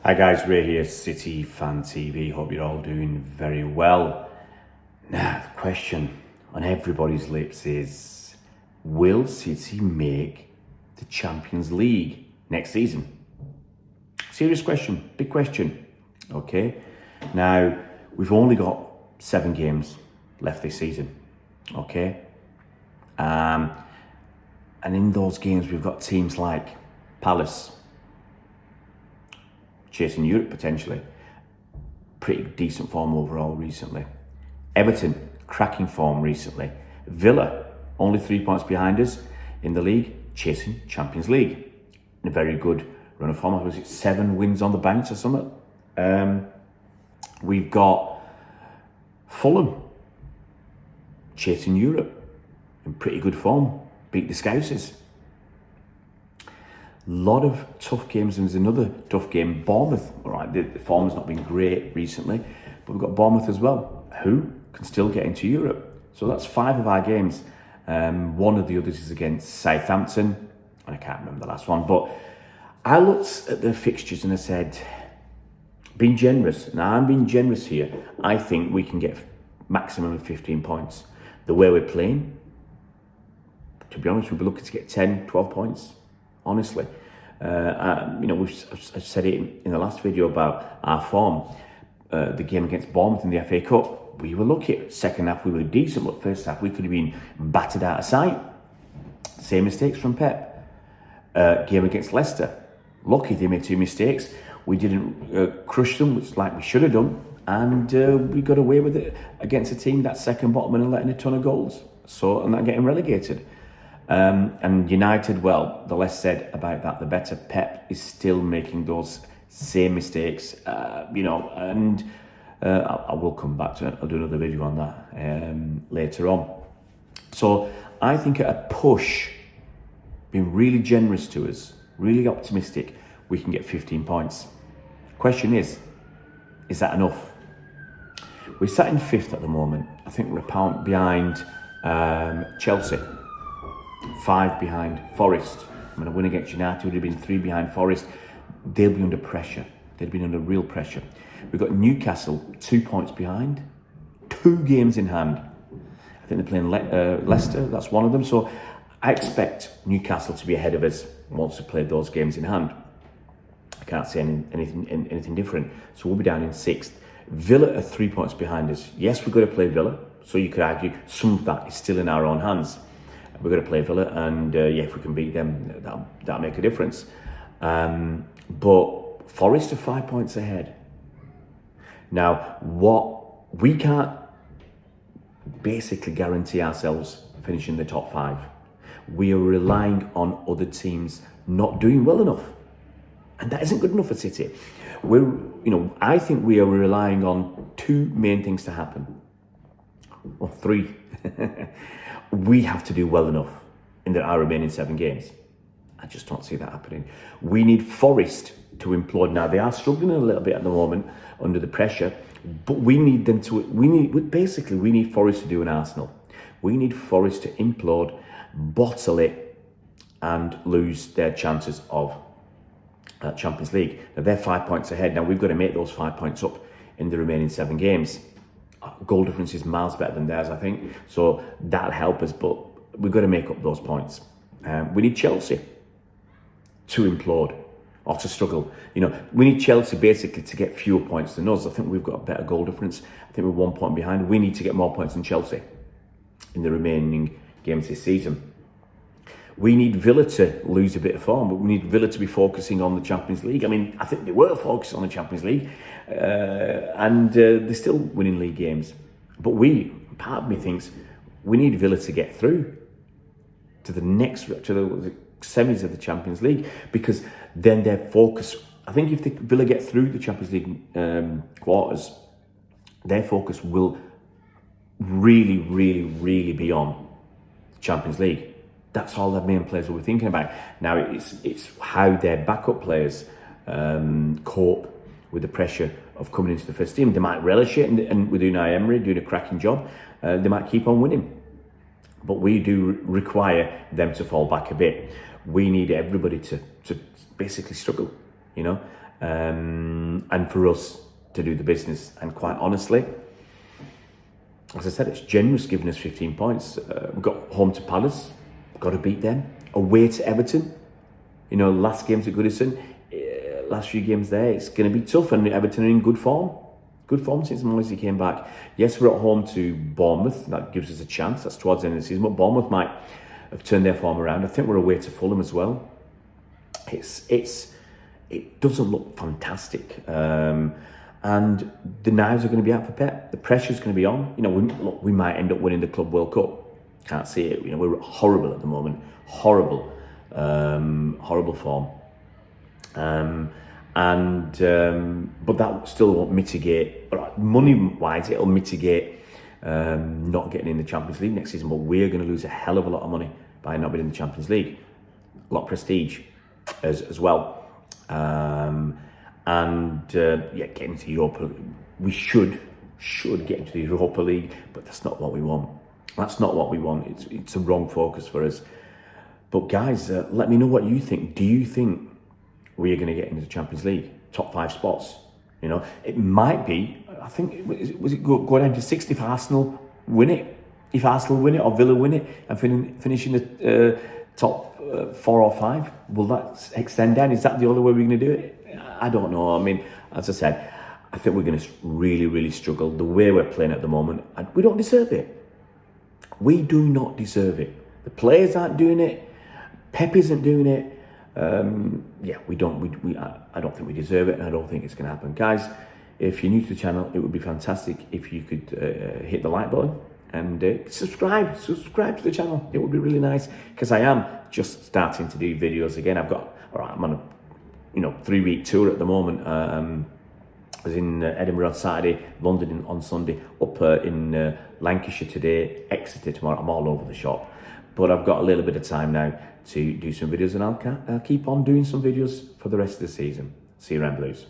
Hi guys, Ray here, City Fan TV. Hope you're all doing very well. Now, the question on everybody's lips is, will City make the Champions League next season? Serious question, big question, okay? Now, we've only got 7 games left this season, okay? And in those games, we've got teams like Palace, chasing Europe potentially. Pretty decent form overall recently. Everton, cracking form recently. Villa, only 3 points behind us in the league, chasing Champions League. In a very good run of form. Was it 7 wins on the bounce or something? We've got Fulham, chasing Europe, in pretty good form. Beat the Scousers. Lot of tough games, and there's another tough game, Bournemouth. All right, the form's not been great recently, but we've got Bournemouth as well, who can still get into Europe. So that's 5 of our games. One of the others is against Southampton, and I can't remember the last one, but I looked at the fixtures and I said, being generous, now I'm being generous here, I think we can get maximum of 15 points. The way we're playing, to be honest, we'll be looking to get 10, 12 points. Honestly, I've said it in the last video about our form. The game against Bournemouth in the FA Cup, we were lucky. Second half we were decent, but first half we could have been battered out of sight. Same mistakes from Pep. Game against Leicester, lucky they made 2 mistakes. We didn't crush them, which like we should have done, and we got away with it against a team that's second bottom and letting a ton of goals. So and not getting relegated. And United, well, the less said about that, the better. Pep is still making those same mistakes, and I will come back to it. I'll do another video on that later on. So I think at a push, being really generous to us, really optimistic, we can get 15 points. Question is that enough? We're sat in 5th at the moment. I think we're a pound behind Chelsea. 5 behind Forest. I mean, a win against United would have been 3 behind Forest. They'll be under pressure. They've been under real pressure. We've got Newcastle 2 points behind, 2 games in hand. I think they're playing Leicester. That's one of them. So I expect Newcastle to be ahead of us once we've played those games in hand. I can't say anything different. So we'll be down in 6th. Villa are 3 points behind us. Yes, we've got to play Villa. So you could argue some of that is still in our own hands. We're going to play Villa, and if we can beat them, that'll make a difference. But Forest are 5 points ahead. Now, what we can't basically guarantee ourselves finishing the top 5. We are relying on other teams not doing well enough, and that isn't good enough for City. I think we are relying on 2 main things to happen, or 3. We have to do well enough in our remaining 7 games. I just don't see that happening. We need Forest to implode. Now, they are struggling a little bit at the moment under the pressure, but we need them to, we need Forest to do an Arsenal. We need Forest to implode, bottle it, and lose their chances of Champions League. Now, they're 5 points ahead. Now, we've got to make those 5 points up in the remaining 7 games. Goal difference is miles better than theirs, I think. So that'll help us, but we've got to make up those points. We need Chelsea to implode or to struggle. We need Chelsea basically to get fewer points than us. I think we've got a better goal difference. I think we're 1 point behind. We need to get more points than Chelsea in the remaining games this season. We need Villa to lose a bit of form, but we need Villa to be focusing on the Champions League. I mean, I think they were focused on the Champions League, and they're still winning league games. But part of me thinks we need Villa to get through to the semis of the Champions League, because then their focus, I think if Villa get through the Champions League quarters, their focus will really, really, really be on Champions League. That's all their main players will be thinking about. Now, it's how their backup players cope with the pressure of coming into the first team. They might relish it, and with Unai Emery doing a cracking job, they might keep on winning. But we do require them to fall back a bit. We need everybody to basically struggle, and for us to do the business. And quite honestly, as I said, it's generous giving us 15 points. We've got home to Palace, got to beat them. Away to Everton, last game's at Goodison, last few games there, it's going to be tough, and Everton are in good form. Good form since Moisey came back. Yes, we're at home to Bournemouth. That gives us a chance. That's towards the end of the season. But Bournemouth might have turned their form around. I think we're away to Fulham as well. It doesn't look fantastic. And the knives are going to be out for Pep. The pressure's going to be on. We might end up winning the Club World Cup. Can't see it. We're horrible at the moment. Horrible form. But that still won't mitigate, money-wise, it'll mitigate not getting in the Champions League next season. But we're going to lose a hell of a lot of money by not being in the Champions League. A lot of prestige as well. Getting to Europa, we should get into the Europa League, but that's not what we want. That's not what we want. It's a wrong focus for us. But guys, let me know what you think. Do you think we are going to get into the Champions League, top 5 spots? It might be. I think was it go down to 60 if Arsenal win it? If Arsenal win it or Villa win it and finish in the top 4 or 5, will that extend down? Is that the only way we're going to do it? I don't know. I mean, as I said, I think we're going to really, really struggle the way we're playing at the moment, and we don't deserve it. We do not deserve it. The players aren't doing it. Pep isn't doing it. We don't. I don't think we deserve it, and I don't think it's going to happen, guys. If you're new to the channel, it would be fantastic if you could hit the like button and subscribe to the channel. It would be really nice, because I am just starting to do videos again. I'm on a 3-week tour at the moment. I was in Edinburgh on Saturday, London on Sunday, up in Lancashire today, Exeter tomorrow. I'm all over the shop, but I've got a little bit of time now to do some videos, and I'll keep on doing some videos for the rest of the season. See you around, Blues.